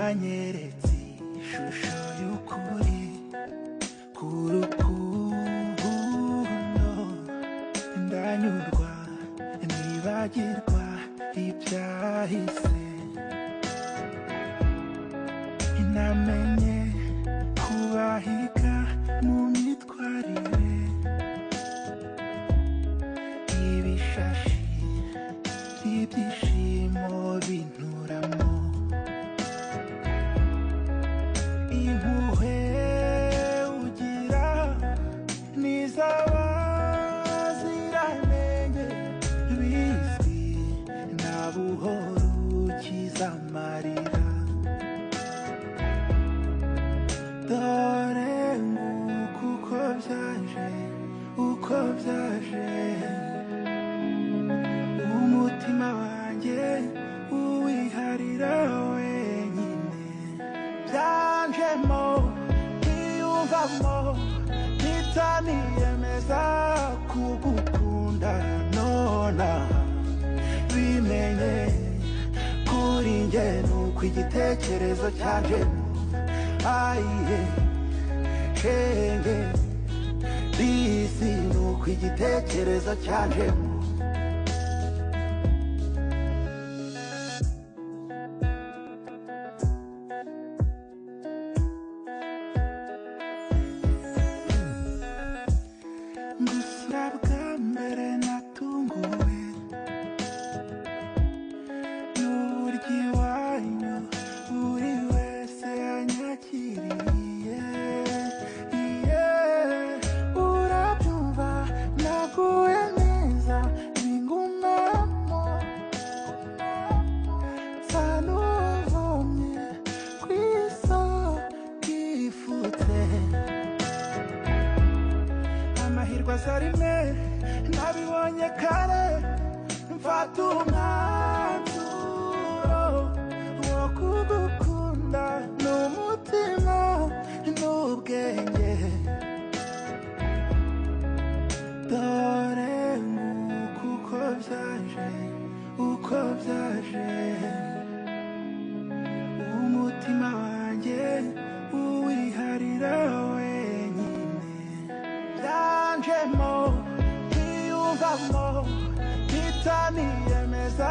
wanyeretse ishusho y'ukuri k'urukundo, ndanyurwa nibagirwa ibyahise, namenye kubahiga mu myitwarire, ibishashi ibyishimo binturamo, impuhwe ugira n'iz'abaziranenge, bizwi nta buhoro ukiza amarira, dore nguko uko byaje, uko byaje, umutima wanjye uwiharira wenyine, byanjemo ntiyumvamo, mpita niyemeza kugukunda nonaha, bimenye kuri njye nuko igitekerezo cyanjemo, ayiye shenge bisi nuko igitekerezo cyanjemo. Gusura bwa mbere natunguwe n'uburyo iwanyu buri wese yanyakiriye, urabyumva naguye neza bingumamo, nsa n'uvomye ku isoko ifutse, amahirwe aza rimwe nabibonye kare, mfata umwanzuro wo kugukunda n'umutima n'ubwenge, dore nguko uko byaje, uko byaje, umutima wanjye uwiharira wenyine, byanjemo ntiyumvamo, mpita niyemeza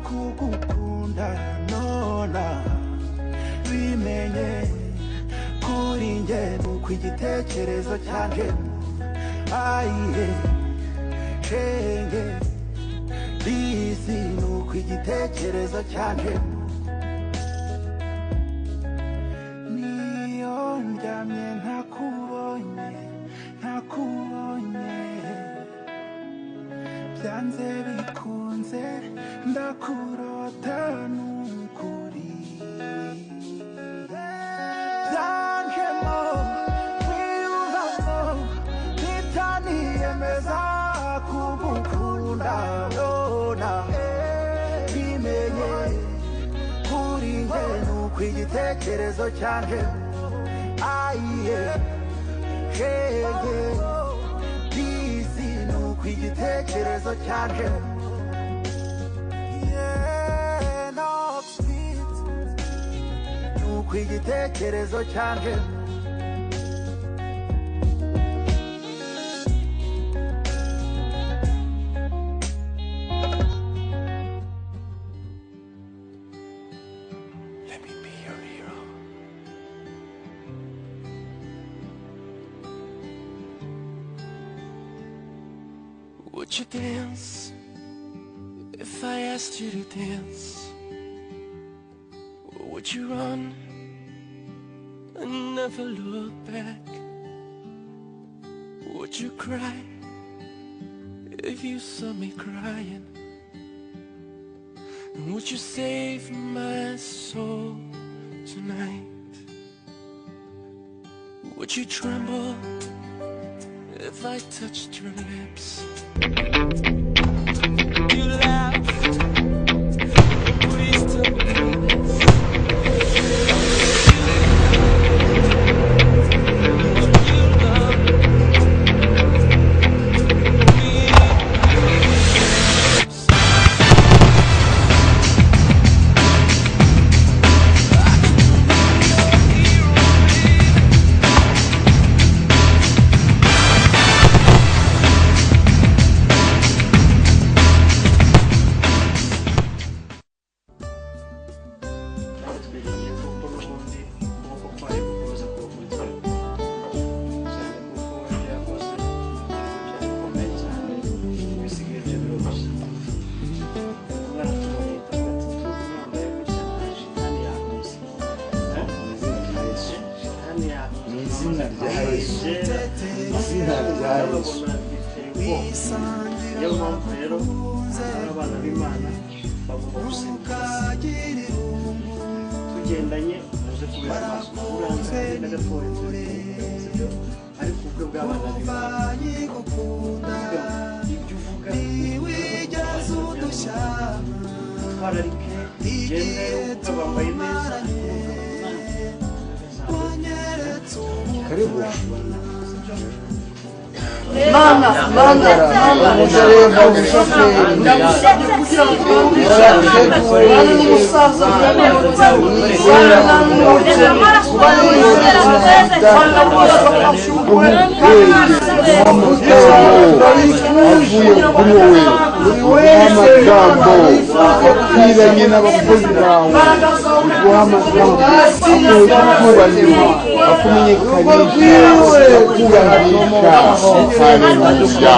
kugukunda nonaha, bimenye kuri njye nuko igitekerezo cyanjemo, ayiye shenge bisi nuko igitekerezo cyanjemo, niyo ndyamye ntakubonye, ntakubonye, byanze bikunze ndakurota n'ukuri, byanjemo kwiyumvamo, mpita niyemeza kugukunda nonaha, bimenye kuri njye nuko igitekerezo cyanjemo, ayiye shenge bisi nuko igitekerezo cyanjemo, nuko igitekerezo cyanjemo. Let me be your hero. Would you dance if I asked you to dance? Or would you run and never look back? Would you cry if you saw me crying? And would you save my soul tonight? Would you tremble if I touched your lips? You laughed, please tell me this. You love me. I izina rya Yesu, izina rya Yesu. Niyo mpamvu rero abana b'Imana bagomba gusenga tugendanye muze kubera amaso uranze kugenda gatoya sibyo ariko ubwo bw'abana b'Imana ibyo uvuga twararike gende ukabambaye neza Karibu. Mama Umushoferi ndagusabye kugira ngo umusaza amagambo akwiranye n'abakozi bawe uguha amagambo akubahirizwa akumenyekanisha akubahirisha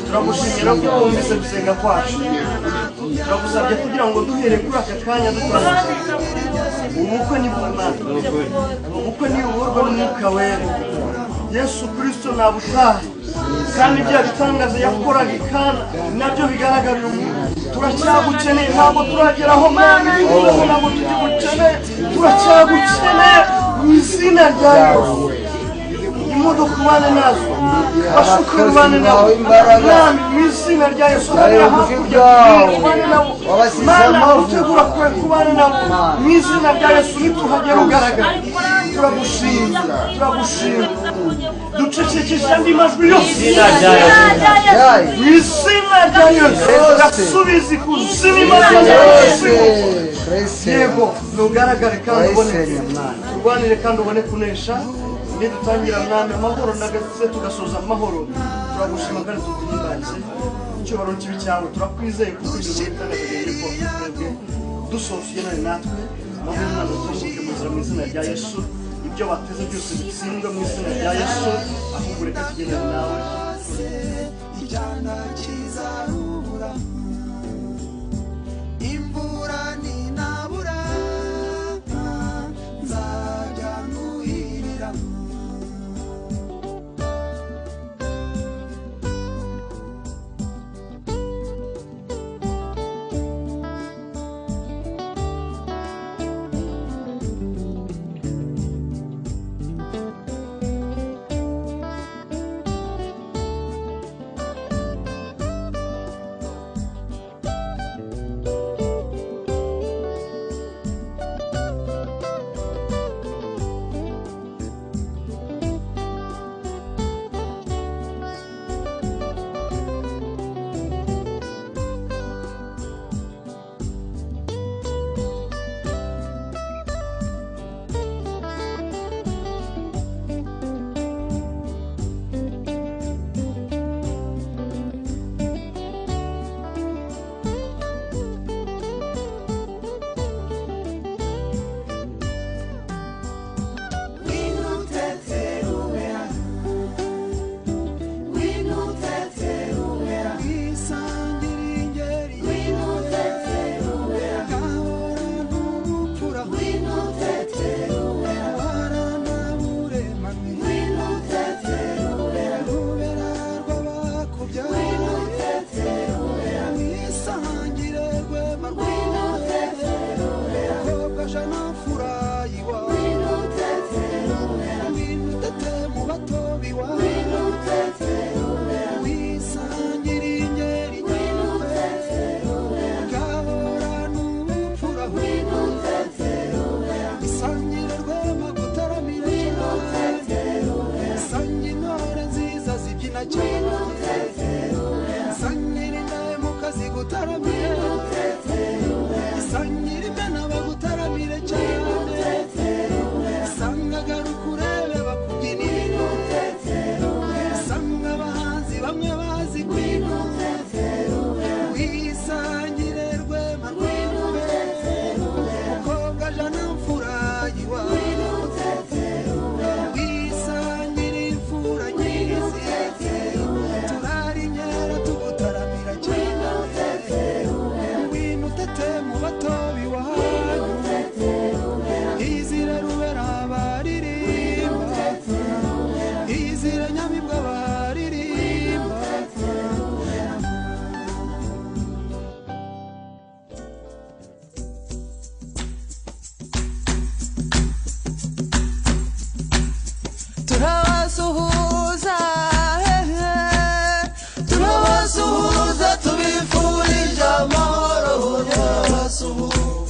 turagushimira ko wumvise gusenga kwacu turagusabye kugira ngo duhere kuri aka kanya dutanga ubukwe ni bw'Imana ubukwe ni uburwa n'umwuka wera Yesu Kristo nabutaha kandi ibyo bitangaza yakoraga ikana nabyo bigaragarira umuntu turacyagukeneye ntabwo turageraho Mana ntabwo tukigukeneye turacyagukeneye mu izina rya Yesu imodoka ubane nazo abashoferi ubane nabo Mwami mu izina rya Yesu abari hakurya ubane nabo Mana utegura kubane nabo mu izina rya Yesu nituhagera ugaragara turagushima ducecekesha andi majwi yose mu izina rya Yesu gasubiza ikuzimu Imana yego nugaragare kandi uboneke turwanire kandi ubone kunesha nidutangira Mwami amahoro ndetse tugasoza amahoro turagushima kandi tuguhimbaze icyubahiro kibi cyawe turakwizeye kuko ibyo bitangaje ko twebwe dusohoye none natwe amahoro n'Imana tumushyire mu izina rya Yesu ibyo bateze byose bitsindwe mu izina rya Yesu ahubwo reka tugendane nawe icyana kizarubura imvura ninabura nzajya nuhirira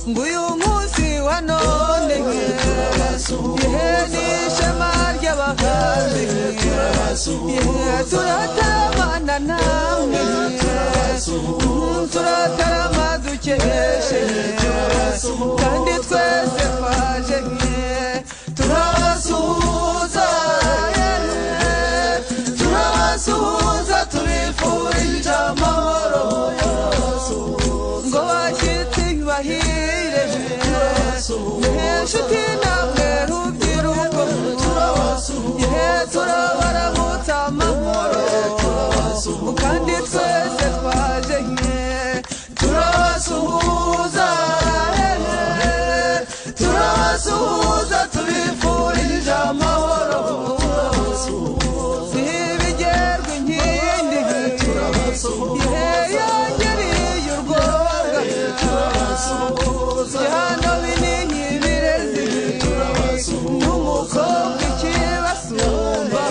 nguyu munsi wa none n'ishema ry'abahanzi turataramana namwe turatarama dukeshe kandi twese twaje turabasuhuza tubifurije amahoro ngo bashyitsi bahire n'inshuti namwe rubyiruko turabaramutsa amahoro kandi twese twaje turabasuhuza tubifurije amahoro ntibigerwe inkindi yongeriye urwoga hano binini birezi n'umukobwa ikibasumba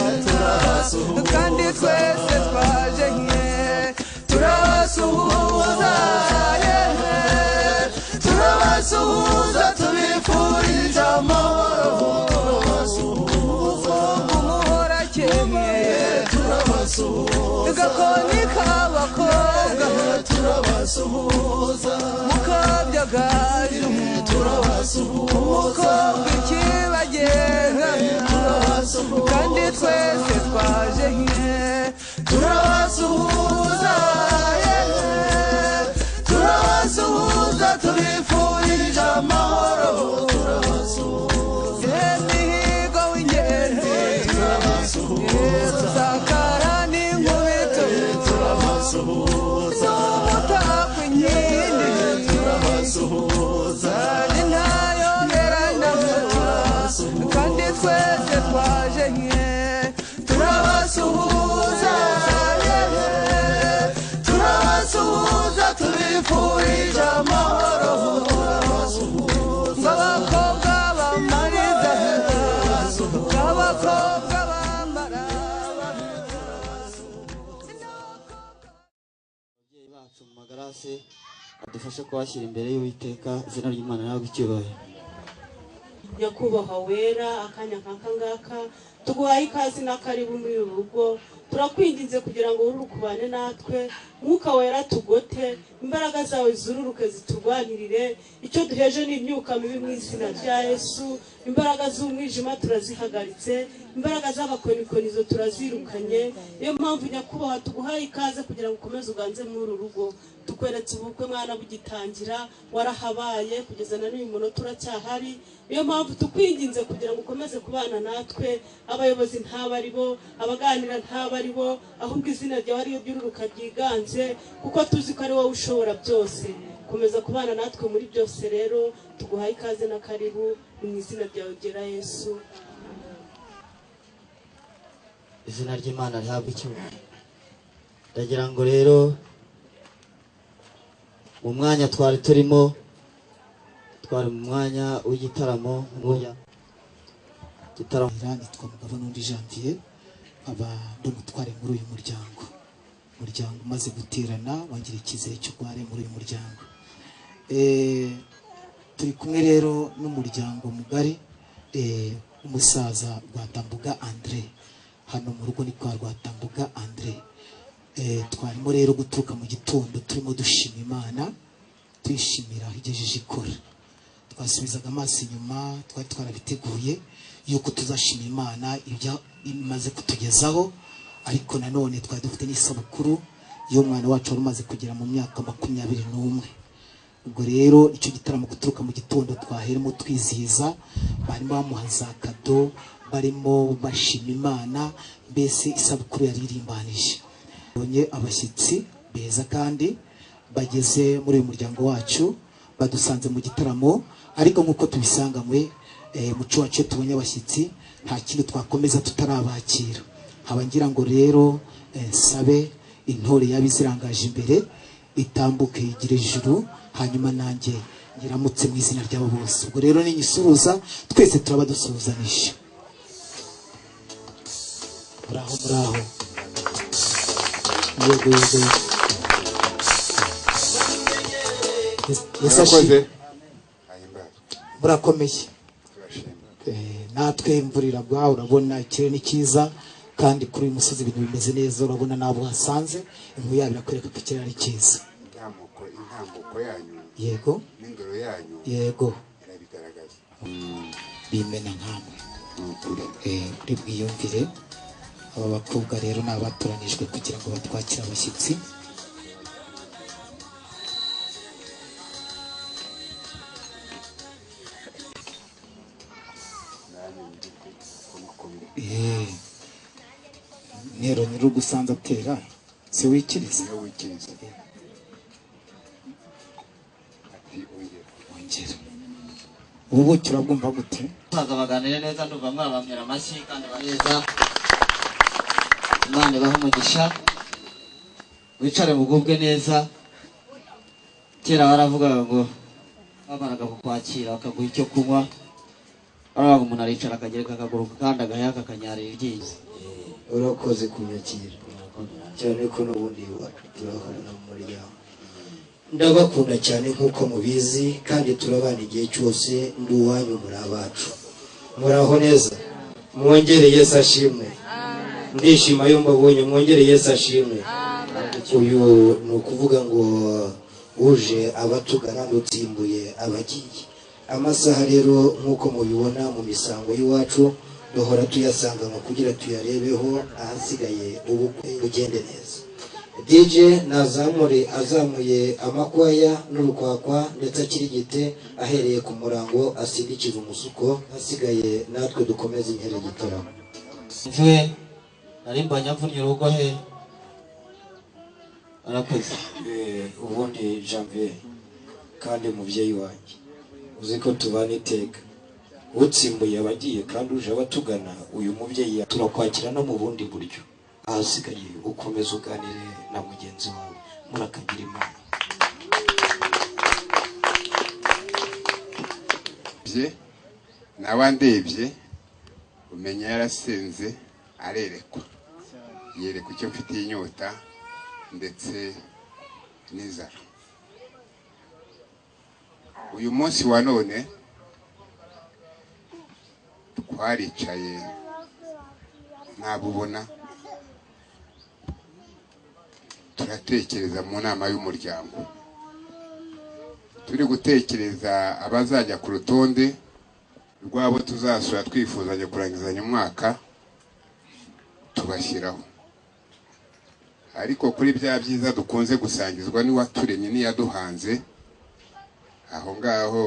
kandi twese twaje turabasuhuza tubifurije amahoro umuhora akeye gakoni k'abakobwa mukabyagaju umukobwa ikibagenga kandi twese twaje turabasuhuza tubifurije amahoro imihigo w'ingenzi tuzakara n'inkubito n'umutakwa inkindi ntayoberana kandi twese twaje turabasuhuza tubifurije amahoro ng'abakobwa bamariza ng'abakobwa bambara ababyeyi bacu mu magarase badufashe kubashyira imbere y'Uwiteka izina ry'Imana nawe icyubahiro nyakubahwa wera akanya nk'aka ngaka tuguhaye ikaze n'akaribu muri uru rugo turakwinginze kugira ngo urukubane natwe mwuka wera tugote imbaraga zawe zururuke ziturwanirire icyo duheje n'imyuka mibi mu izina rya Yesu imbaraga z'umwijima turazihagaritse imbaraga z'abakonikonizo turazirukanye niyo mpamvu nyakubahwa tuguhaye ikaze kugira ngo ukomeze uganze muri uru rugo tukweretse ubukwe mwana bugitangira warahabaye kugeza na n'uyu munota uracyahari niyo mpamvu tukwinginze kugira ngo ukomeze kubana natwe abayobozi ntabari bo abaganira ntabari bo ahubwo izina ryawe ariyo ryururuka ryiganze kuko tuzi ko ari wowe ushobora byose komeza kubana natwe muri byose rero tuguhaye ikaze na karibu mu izina ryawe gera Yesu izina ry'Imana rihabwe icyubahiro ndagira ngo rero mu mwanya twari turimo twari mu mwanya w'igitaramo nitwa Mugabo n'undi Janvier aba ndumutware muri uyu muryango umaze guterana wangira icyizere cyo gware muri uyu muryango turi kumwe rero n'umuryango mugari umusaza Rwatambuga André hano mu rugo ni kwa Rwatambuga André twarimo rero guturuka mu gitondo turimo dushima Imana tuyishimira igejeje ikora twasubizaga amaso inyuma twari twarabiteguye yuko tuzashima Imana ibyo imaze kutugezaho ariko nanone twari dufite n'isabukuru y'umwana wacu wari umaze kugera mu myaka 21 ubwo rero icyo gitaramo guturuka mu gitondo twaheremo twizihiza barimo bamuha za kado barimo bashima Imana mbese isabukuru yaririmbanije bonye abashyitsi beza kandi bageze muri uyu muryango wacu badusanze mu gitaramo ariko nkuko tubisanganywe muco wacu tubonye abashyitsi nta kintu twakomeza tutarabakira haba ngira ngo rero sabe intore yabizirangaje imbere itambuke igire ijuru hanyuma nanjye ngiramutse mu izina ryabo bose ubwo rero ninyisuruza twese turaba dusuhuzanisha muraho yego Murakoze murakomeye. Natwe imvura iragwa, urabona ikirere ni cyiza kandi kuri uyu musozi ibintu bimeze neza, urabona nabo hasanze inkuru yabo irakwereka ko ikirere ari cyiza. intambuko yanyu Yego n'indoro yanyu yego irabigaragaza. bimena nkamwe kuri bwiyumvire. Aba bakobwa rero ni abatoranijwe kugira ngo batwakire abashyitsi. Nero nyir'ugusanze atera si wikiriza wongera ubu buki urabwumva gute? baganire neza ndumva mwabamira amashyi kandi baneza. Imana ibahe umugisha, wicare mugubwe neza. Kera baravugaga ngo bamaraga kukwakira bakaguha icyo kunywa, baravuga umuntu aricara akagereka akaguru kandi agaheka akanyarira iryinyo. Urakoze kunyakira cyane ko n'ubundi iwacu turahorana mu muryango. Ndabakunda cyane nk'uko mubizi kandi turabana igihe cyose, ndi uwanyu muri abacu. Muraho neza, mwongere Yesu ashimwe. Ndishima yo mbabonye, mwongere Yesu ashimwe. Uyu ni ukuvuga ngo uje abatugana n'utsimbuye abagiye. Amasaha rero nk'uko mubibona mu misango y'iwacu duhora tuyasanganywe kugira tuyarebeho ahasigaye ubukwe bugende neza. DJ azamuye amakwaya n'urukwakwa ndetse akirigite ahereye ku murango asindikiza umusuko, hasigaye natwe dukomeze inkere gitaramo. Njwe narimbanya mvunye urugo he arakoze. Ubundi Janvier kandi mubyeyi wanjye uzi ko tubana iteka, utsimbuye abagiye kandi uje abatugana. Uyu mubyeyi turakwakira no mu bundi buryo, ahasigaye ukomeza uganire na mugenzi wawe murakagira Imana. nawe andebye umenya yarasenze arerekwa, yerekwa icyo mfitiye inyota ndetse n'inzara. Uyu munsi wa none twaricaye ntabubona turatekereza mu nama y'umuryango, turi gutekereza abazajya ku rutonde rwabo tuzasura twifuzanye kurangizanya umwaka, tubashyiraho. Ariko kuri bya byiza dukunze gusangizwa n'iwaturemye n'iyaduhanze, aho ngaho